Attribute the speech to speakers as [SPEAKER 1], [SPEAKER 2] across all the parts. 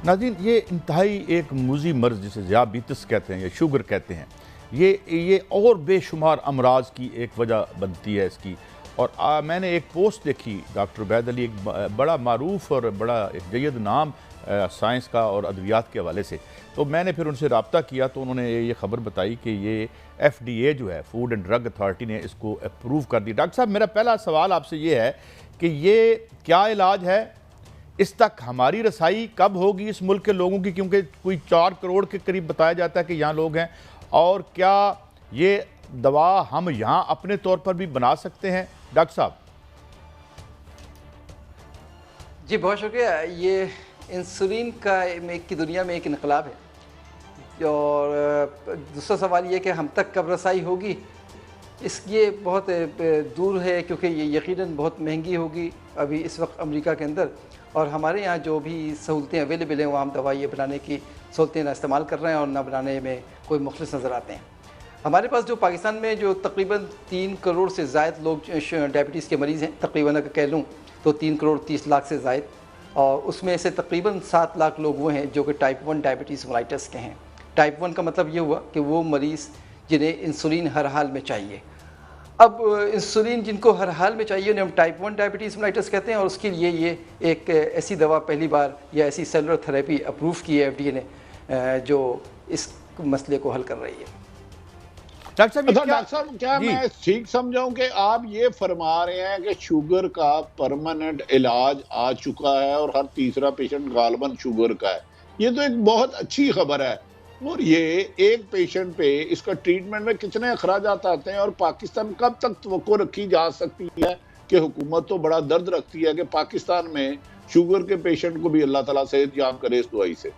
[SPEAKER 1] ناظرین، یہ انتہائی ایک موذی مرض جسے ذیابیطس کہتے ہیں یا شوگر کہتے ہیں، یہ اور بے شمار امراض کی ایک وجہ بنتی ہے اس کی۔ اور میں نے ایک پوسٹ دیکھی، ڈاکٹر عبید علی ایک بڑا معروف اور بڑا ایک جید نام سائنس کا اور ادویات کے حوالے سے، تو میں نے پھر ان سے رابطہ کیا تو انہوں نے یہ خبر بتائی کہ یہ FDA جو ہے، فوڈ اینڈ ڈرگ اتھارٹی نے اس کو اپروو کر دی۔ ڈاکٹر صاحب، میرا پہلا سوال آپ سے یہ ہے کہ یہ کیا علاج ہے؟ اس تک ہماری رسائی کب ہوگی اس ملک کے لوگوں کی، کیونکہ کوئی 4 کروڑ کے قریب بتایا جاتا ہے کہ یہاں لوگ ہیں، اور کیا یہ دوا ہم یہاں اپنے طور پر بھی بنا سکتے ہیں؟ ڈاکٹر صاحب
[SPEAKER 2] جی بہت شکریہ۔ یہ انسولین کی دنیا میں ایک انقلاب ہے، اور دوسرا سوال یہ کہ ہم تک کب رسائی ہوگی، یہ بہت دور ہے، کیونکہ یہ یقیناً بہت مہنگی ہوگی ابھی اس وقت امریکہ کے اندر، اور ہمارے یہاں جو بھی سہولتیں اویلیبل ہیں وہ ہم دوائیں بنانے کی سہولتیں نہ استعمال کر رہے ہیں اور نہ بنانے میں کوئی مخلص نظر آتے ہیں۔ ہمارے پاس جو پاکستان میں جو تقریباً 3 کروڑ سے زائد لوگ ڈائبٹیز کے مریض ہیں، تقریباً اگر کہہ لوں تو 3 کروڑ 30 لاکھ سے زائد، اور اس میں سے تقریباً 7 لاکھ لوگ وہ ہیں جو کہ ٹائپ 1 ڈائبٹیز ملائٹس کے ہیں۔ ٹائپ 1 کا مطلب یہ ہوا کہ وہ مریض جنہیں انسولین ہر حال میں چاہیے۔ اب انسولین جن کو ہر حال میں چاہیے انہیں ہم ٹائپ 1 ڈائبٹیز ملائٹس کہتے ہیں، اور اس کے لیے یہ ایک ایسی دوا پہلی بار یا ایسی سیلولر تھراپی اپروو کی ہے FDA نے، جو اس مسئلے کو حل کر رہی ہے۔
[SPEAKER 3] ڈاکٹر صاحب کیا میں ٹھیک سمجھاؤں کہ آپ یہ فرما رہے ہیں کہ شوگر کا پرماننٹ علاج آ چکا ہے اور ہر تیسرا پیشنٹ غالباً شوگر کا ہے؟ یہ تو ایک بہت اچھی خبر ہے، اور یہ ایک پیشنٹ پہ اس کا ٹریٹمنٹ میں کتنے اخراجات آتے ہیں، اور پاکستان کب تک توقع رکھی جا سکتی ہے کہ حکومت تو بڑا درد رکھتی ہے کہ پاکستان میں شوگر کے پیشنٹ کو بھی اللہ تعالیٰ صحت یاب کرے اس دوائی سے؟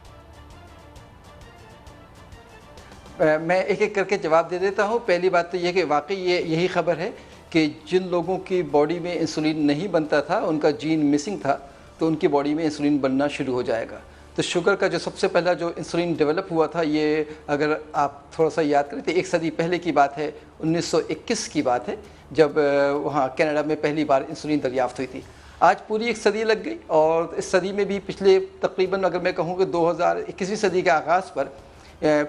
[SPEAKER 2] میں ایک ایک کر کے جواب دے دیتا ہوں۔ پہلی بات تو یہ کہ واقعی یہی خبر ہے کہ جن لوگوں کی باڈی میں انسولین نہیں بنتا تھا، ان کا جین مسنگ تھا، تو ان کی باڈی میں انسولین بننا شروع ہو جائے گا۔ تو شوگر کا جو سب سے پہلا جو انسولین ڈیولپ ہوا تھا، یہ اگر آپ تھوڑا سا یاد کریں تو 1 صدی پہلے کی بات ہے، 1921 کی بات ہے، جب وہاں کینیڈا میں پہلی بار انسولین دریافت ہوئی تھی۔ آج پوری 1 صدی لگ گئی، اور اس صدی میں بھی پچھلے تقریباً اگر میں کہوں کہ 2021ویں صدی کے آغاز پر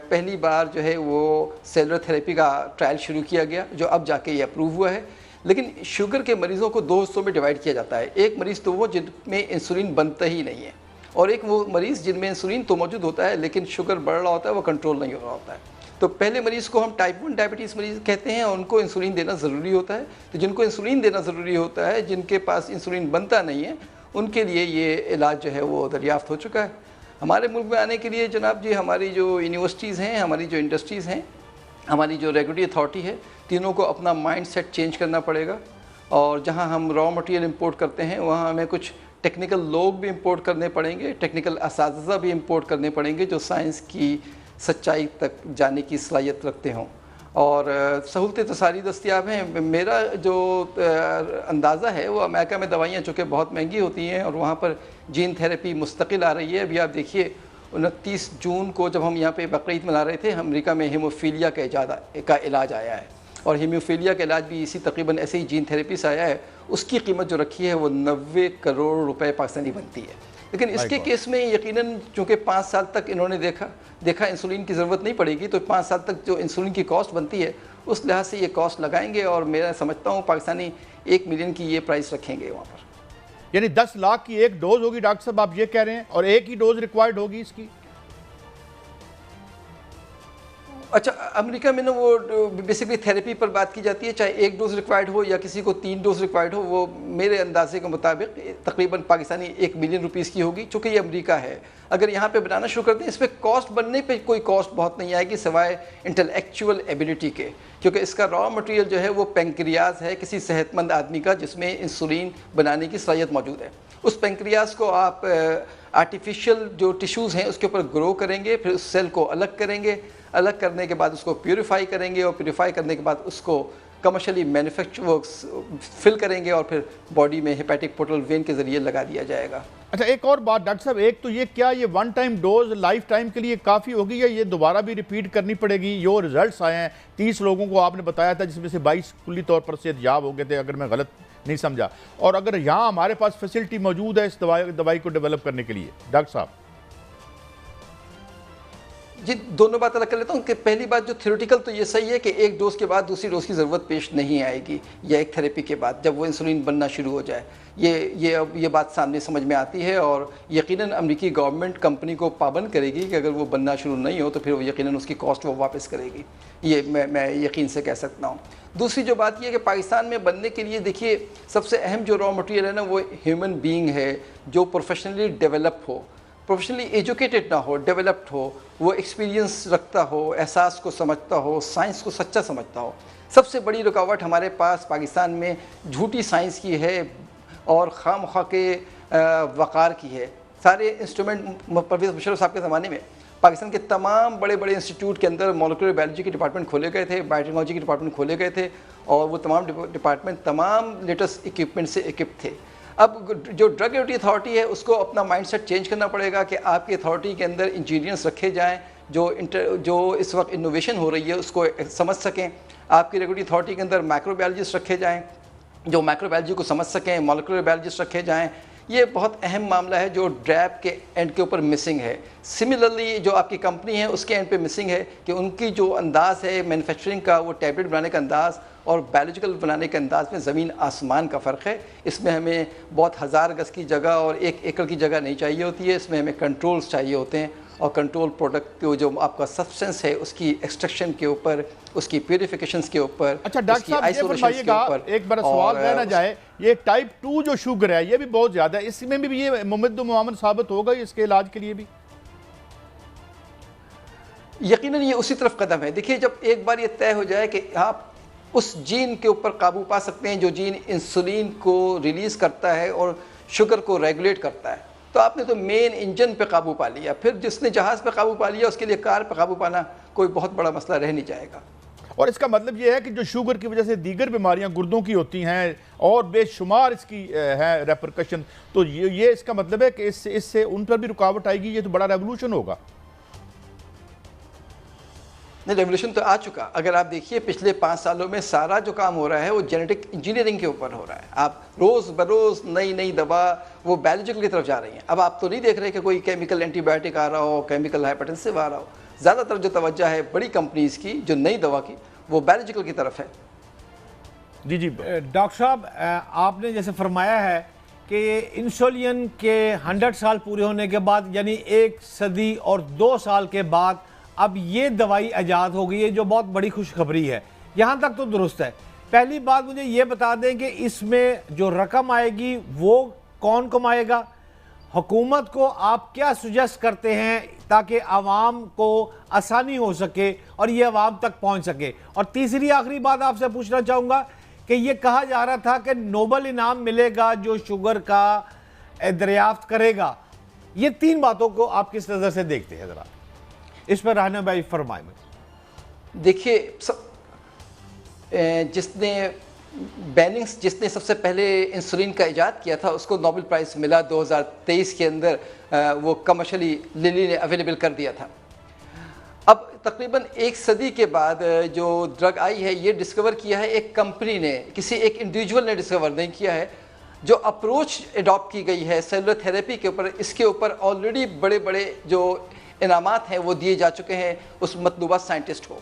[SPEAKER 2] پہلی بار جو ہے وہ سیلولر تھراپی کا ٹرائل شروع کیا گیا، جو اب جا کے یہ اپروو ہوا ہے۔ لیکن شوگر کے مریضوں کو 2 حصوں میں ڈیوائیڈ کیا جاتا ہے۔ ایک مریض تو وہ جن میں انسولین بنتا ہی نہیں ہے، اور ایک وہ مریض جن میں انسولین تو موجود ہوتا ہے لیکن شوگر بڑھ رہا ہوتا ہے، وہ کنٹرول نہیں ہو رہا ہوتا ہے۔ تو پہلے مریض کو ہم ٹائپ 1 ڈائبٹیز مریض کہتے ہیں، اور ان کو انسولین دینا ضروری ہوتا ہے۔ تو جن کو انسولین دینا ضروری ہوتا ہے، جن کے پاس انسولین بنتا نہیں ہے، ان کے لیے یہ علاج جو ہے وہ دریافت ہو چکا ہے۔ ہمارے ملک میں آنے کے لیے جناب جی ہماری جو یونیورسٹیز ہیں، ہماری جو انڈسٹریز ہیں، ہماری جو ریگولیٹری اتھارٹی ہے، تینوں کو اپنا مائنڈ سیٹ چینج کرنا پڑے گا، اور جہاں ہم را مٹیریل امپورٹ کرتے ہیں وہاں ہمیں کچھ ٹیکنیکل لوگ بھی امپورٹ کرنے پڑیں گے، ٹیکنیکل اساتذہ بھی امپورٹ کرنے پڑیں گے جو سائنس کی سچائی تک جانے کی صلاحیت رکھتے ہوں، اور سہولتیں تو ساری دستیاب ہیں۔ میرا جو اندازہ ہے وہ امریکہ میں دوائیاں چونکہ بہت مہنگی ہوتی ہیں، اور وہاں پر جین تھراپی مستقل آ رہی ہے۔ ابھی آپ دیکھیے 29 جون کو جب ہم یہاں پہ بقرعید منا رہے تھے، امریکہ میں ہیموفیلیا کا علاج آیا ہے، اور ہیموفیلیا کا علاج بھی اسی تقریباً ایسے ہی جین تھراپی سے آیا ہے۔ اس کی قیمت جو رکھی ہے وہ 90 کروڑ روپے پاکستانی بنتی ہے۔ لیکن اس کے کیس میں یقیناً چونکہ 5 سال تک انہوں نے دیکھا انسولین کی ضرورت نہیں پڑے گی، تو 5 سال تک جو انسولین کی کاسٹ بنتی ہے اس لحاظ سے یہ کاسٹ لگائیں گے، اور میں سمجھتا ہوں پاکستانی 1 ملین کی یہ پرائس رکھیں گے وہاں پر۔
[SPEAKER 1] یعنی 10 لاکھ کی ایک ڈوز ہوگی ڈاکٹر صاحب، آپ یہ کہہ رہے ہیں، اور ایک ہی ڈوز ریکوائرڈ ہوگی اس کی؟
[SPEAKER 2] اچھا، امریکہ میں نا وہ بیسکلی تھراپی پر بات کی جاتی ہے، چاہے 1 ڈوز ریکوائرڈ ہو یا کسی کو 3 ڈوز ریکوائرڈ ہو، وہ میرے اندازے کے مطابق تقریباً پاکستانی 1 ملین روپیز کی ہوگی، چونکہ یہ امریکہ ہے۔ اگر یہاں پہ بنانا شروع کر دیں، اس پہ کاسٹ بننے پہ کوئی کاسٹ بہت نہیں آئے گی سوائے انٹلیکچوئل ایبیلٹی کے، کیونکہ اس کا را مٹیریل جو ہے وہ پینکریاز ہے کسی صحت مند آدمی کا جس میں انسولین بنانے کی صلاحیت موجود ہے۔ اس پینکریاز کو آپ آرٹیفیشل جو ٹیشوز ہیں اس کے اوپر گرو کریں گے، پھر اس سیل کو الگ کریں گے، الگ کرنے کے بعد اس کو پیوریفائی کریں گے، اور پیوریفائی کرنے کے بعد اس کو کمرشلی فل کریں گے، اور پھر باڈی میں ہیپیٹک پورٹل وین کے ذریعے لگا دیا جائے گا۔
[SPEAKER 1] اچھا، ایک اور بات ڈاکٹر صاحب، ایک تو یہ کیا یہ 1 ٹائم ڈوز لائف ٹائم کے لیے کافی ہوگی، یا یہ دوبارہ بھی ریپیٹ کرنی پڑے گی؟ جو ریزلٹس آئے ہیں 30 لوگوں کو آپ نے بتایا تھا، جس میں سے 22 کلی طور پر صحت یاب ہو گئے تھے، اگر میں غلط نہیں سمجھا، اور اگر یہاں ہمارے پاس فیسلٹی موجود ہے اس دوائی کو ڈیولپ کرنے کے لیے ڈاکٹر صاحب؟
[SPEAKER 2] جی دونوں بات الگ کر لیتا ہوں کہ پہلی بات جو تھیوریٹیکل تو یہ صحیح ہے کہ ایک ڈوز کے بعد دوسری ڈوز کی ضرورت پیش نہیں آئے گی، یا ایک تھیراپی کے بعد جب وہ انسولین بننا شروع ہو جائے، یہ بات سامنے سمجھ میں آتی ہے، اور یقیناً امریکی گورنمنٹ کمپنی کو پابند کرے گی کہ اگر وہ بننا شروع نہیں ہو تو پھر وہ یقیناً اس کی کاسٹ وہ واپس کرے گی، یہ میں یقین سے کہہ سکتا ہوں۔ دوسری جو بات یہ ہے کہ پاکستان میں بننے کے لیے دیکھیے سب سے اہم جو را مٹیریل ہے نا وہ ہیومن بینگ ہے، جو پروفیشنلی ڈیولپ ہو، پروفیشنلی ایجوکیٹڈ نہ ہو، ڈیولپڈ ہو، وہ ایکسپیرینس رکھتا ہو، احساس کو سمجھتا ہو، سائنس کو سچا سمجھتا ہو۔ سب سے بڑی رکاوٹ ہمارے پاس پاکستان میں جھوٹی سائنس کی ہے اور خواہ مخواہ کے وقار کی ہے۔ سارے انسٹرومنٹ پرویز مشرف صاحب کے زمانے میں پاکستان کے تمام بڑے بڑے انسٹیٹیوٹ کے اندر مولکولر بایولوجی کے ڈپارٹمنٹ کھولے گئے تھے، بایو ٹیکنالوجی کے ڈپارٹمنٹ کھولے گئے تھے، اور وہ تمام ڈپارٹمنٹ تمام لیٹسٹ اکوپمنٹ سے اکوپ تھے۔ اب جو ڈرگ ریگولیٹری اتھارٹی ہے اس کو اپنا مائنڈ سیٹ چینج کرنا پڑے گا کہ آپ کی اتھارٹی کے اندر انجینئرس رکھے جائیں جو اس وقت انوویشن ہو رہی ہے اس کو سمجھ سکیں۔ آپ کی ریگولیٹری اتھارٹی کے اندر مائکرو بایولوجسٹ رکھے جائیں جو مائکرو بایولوجی کو سمجھ سکیں، مولکولر بایولوجسٹ رکھے جائیں۔ یہ بہت اہم معاملہ ہے جو ڈریپ کے اینڈ کے اوپر مسنگ ہے۔ سملرلی جو آپ کی کمپنی ہے اس کے اینڈ پہ مسنگ ہے کہ ان کی جو انداز ہے مینوفیکچرنگ کا، وہ ٹیبلٹ بنانے کا انداز اور بایولوجیکل بنانے کے انداز میں زمین آسمان کا فرق ہے۔ اس میں ہمیں بہت 1000 گز کی جگہ اور 1 ایکڑ کی جگہ نہیں چاہیے ہوتی ہے، اس میں ہمیں کنٹرولز چاہیے ہوتے ہیں، اور کنٹرول پروڈکٹ جو آپ کا سبسٹنس ہے اس کی ایکسٹریکشن کے اوپر، اس کی پیوریفیکیشنز کے اوپر،
[SPEAKER 1] اچھا ڈاکٹر صاحب یہ فرمائیے گا ایک بار سوال رہ نہ جائے، یہ ٹائپ 2 جو شوگر ہے یہ بھی بہت زیادہ ہے، اس میں بھی یہ ممد و معاون ثابت ہوگا اس کے علاج کے لیے بھی؟
[SPEAKER 2] یقیناً یہ اسی طرف قدم ہے۔ دیکھیے جب ایک بار یہ طے ہو جائے کہ آپ اس جین کے اوپر قابو پا سکتے ہیں جو جین انسولین کو ریلیز کرتا ہے اور شوگر کو ریگولیٹ کرتا ہے، تو آپ نے تو مین انجن پہ قابو پا لیا۔ پھر جس نے جہاز پہ قابو پا لیا اس کے لیے کار پہ قابو پانا کوئی بہت بڑا مسئلہ رہ نہیں جائے گا۔
[SPEAKER 1] اور اس کا مطلب یہ ہے کہ جو شوگر کی وجہ سے دیگر بیماریاں گردوں کی ہوتی ہیں اور بے شمار اس کی ہے ریپرکشن، تو یہ اس کا مطلب ہے کہ اس سے ان پر بھی رکاوٹ آئے گی، یہ تو بڑا ریولوشن ہوگا۔
[SPEAKER 2] نہیں، ریولوشن تو آ چکا۔ اگر آپ دیکھیے پچھلے 5 سالوں میں سارا جو کام ہو رہا ہے وہ جینیٹک انجینئرنگ کے اوپر ہو رہا ہے۔ آپ روز بروز نئی دوا وہ بایولوجیکل کی طرف جا رہی ہیں۔ اب آپ تو نہیں دیکھ رہے کہ کوئی کیمیکل اینٹی بایوٹک آ رہا ہو، کیمیکل ہائپرٹینسو آ رہا ہو۔ زیادہ تر جو توجہ ہے بڑی کمپنیز کی جو نئی دوا کی وہ بایولوجیکل کی طرف ہے۔
[SPEAKER 4] جی ڈاکٹر صاحب آپ نے جیسے فرمایا ہے کہ انسولین کے 100 سال پورے ہونے کے بعد یعنی 1 صدی اور 2 سال کے بعد اب یہ دوائی ایجاد ہو گئی ہے جو بہت بڑی خوشخبری ہے، یہاں تک تو درست ہے۔ پہلی بات مجھے یہ بتا دیں کہ اس میں جو رقم آئے گی وہ کون کمائے گا؟ حکومت کو آپ کیا سجیسٹ کرتے ہیں تاکہ عوام کو آسانی ہو سکے اور یہ عوام تک پہنچ سکے؟ اور تیسری آخری بات آپ سے پوچھنا چاہوں گا کہ یہ کہا جا رہا تھا کہ نوبل انعام ملے گا جو شوگر کا دریافت کرے گا، یہ 3 باتوں کو آپ کس نظر سے دیکھتے ہیں؟ ذرا اس پر رہنمائی فرمائیں۔
[SPEAKER 2] دیکھیے جس نے سب سے پہلے انسولین کا ایجاد کیا تھا اس کو نوبل پرائز ملا 2023 کے اندر، وہ کمرشلی للی نے اویلیبل کر دیا تھا۔ اب تقریباً 1 صدی کے بعد جو ڈرگ آئی ہے یہ ڈسکور کیا ہے ایک کمپنی نے، کسی ایک انڈیویجول نے ڈسکور نہیں کیا ہے۔ جو اپروچ اڈاپٹ کی گئی ہے سیلولر تھیراپی کے اوپر، اس کے اوپر آلریڈی بڑے بڑے جو انعامات ہیں وہ دیے جا چکے ہیں اس مطلوبہ سائنٹسٹ کو۔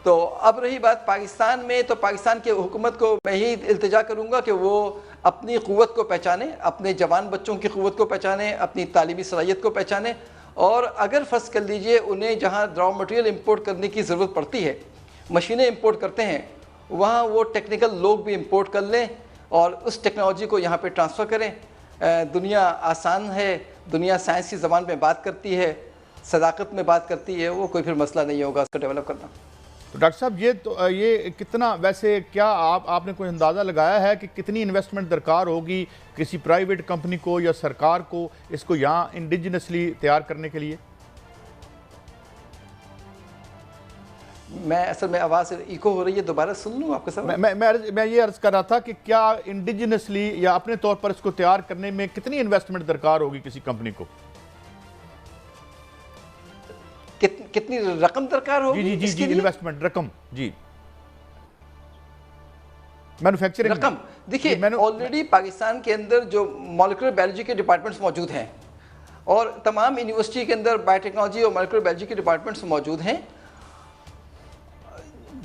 [SPEAKER 2] تو اب رہی بات پاکستان میں، تو پاکستان کی حکومت کو میں ہی التجا کروں گا کہ وہ اپنی قوت کو پہچانے، اپنے جوان بچوں کی قوت کو پہچانے، اپنی تعلیمی صلاحیت کو پہچانے، اور اگر فرض کر لیجئے انہیں جہاں را مٹیریل امپورٹ کرنے کی ضرورت پڑتی ہے، مشینیں امپورٹ کرتے ہیں، وہاں وہ ٹیکنیکل لوگ بھی امپورٹ کر لیں اور اس ٹیکنالوجی کو یہاں پہ ٹرانسفر کریں۔ دنیا آسان ہے، دنیا سائنس کی زبان میں بات کرتی ہے، صداقت میں بات کرتی ہے، وہ کوئی پھر مسئلہ نہیں ہوگا اس کو ڈیولپ کرنا۔
[SPEAKER 1] تو ڈاکٹر صاحب یہ کتنا ویسے کیا آپ نے کوئی اندازہ لگایا ہے کہ کتنی انویسٹمنٹ درکار ہوگی کسی پرائیویٹ کمپنی کو یا سرکار کو اس کو یہاں انڈیجنسلی تیار کرنے کے لیے؟
[SPEAKER 2] میں اصل میں آواز ایکو ہو رہی ہے، دوبارہ سن لوں آپ کے ساتھ؟
[SPEAKER 1] میں یہ عرض کر رہا تھا کہ کیا انڈیجنسلی یا اپنے طور پر اس کو تیار کرنے میں کتنی انویسٹمنٹ درکار ہوگی کسی کمپنی کو؟
[SPEAKER 2] کتنی رقم درکار ہوگی؟
[SPEAKER 1] جی انویسٹمنٹ رقم، جی مینوفیکچرنگ
[SPEAKER 2] رقم۔ دیکھیے آلریڈی پاکستان کے اندر جو مولکولر بایولوجی کے ڈپارٹمنٹس موجود ہیں اور تمام یونیورسٹی کے اندر بایو ٹیکنالوجی اور مالیکولر بایولوجی کے ڈپارٹمنٹس موجود ہیں،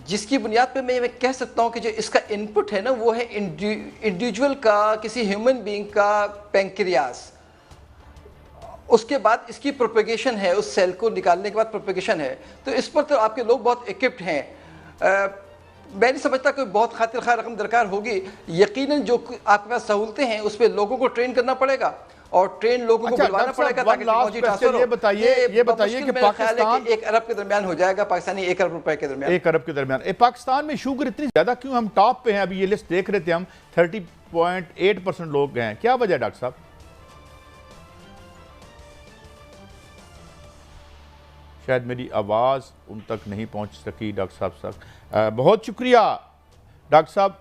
[SPEAKER 2] جس کی بنیاد پہ میں کہہ سکتا ہوں کہ جو اس کا انپٹ ہے نا وہ ہے انڈیویجول کا، کسی ہیومن بینگ کا پینکریاس. اس کے بعد اس کی پروپیگیشن ہے، اس سیل کو نکالنے کے بعد پروپیگیشن ہے. تو اس پر تو آپ کے لوگ بہت ایکپٹ ہیں. میں نہیں سمجھتا کوئی بہت خاطر خواہ رقم درکار ہوگی. یقیناً جو آپ کے پاس سہولتیں ہیں اس پہ لوگوں کو ٹرین کرنا پڑے گا اور ٹرین لوگوں کو بلوانا پڑے گا تاکہ ٹیکنالوجی ٹرانسفر ہو.
[SPEAKER 1] یہ بتائیے کہ پاکستان
[SPEAKER 2] 1 ارب کے درمیان ہو جائے گا، پاکستانی 1 ارب روپے کے درمیان.
[SPEAKER 1] 1 ارب کے درمیان. پاکستان میں شوگر اتنی زیادہ کیوں؟ ہم ٹاپ پہ ہیں، ابھی یہ لسٹ دیکھ رہے تھے ہم، 30.8% لوگ ہیں. کیا وجہ ہے ڈاکٹر صاحب؟ شاید میری آواز ان تک نہیں پہنچ سکی ڈاکٹر صاحب. بہت شکریہ ڈاکٹر صاحب.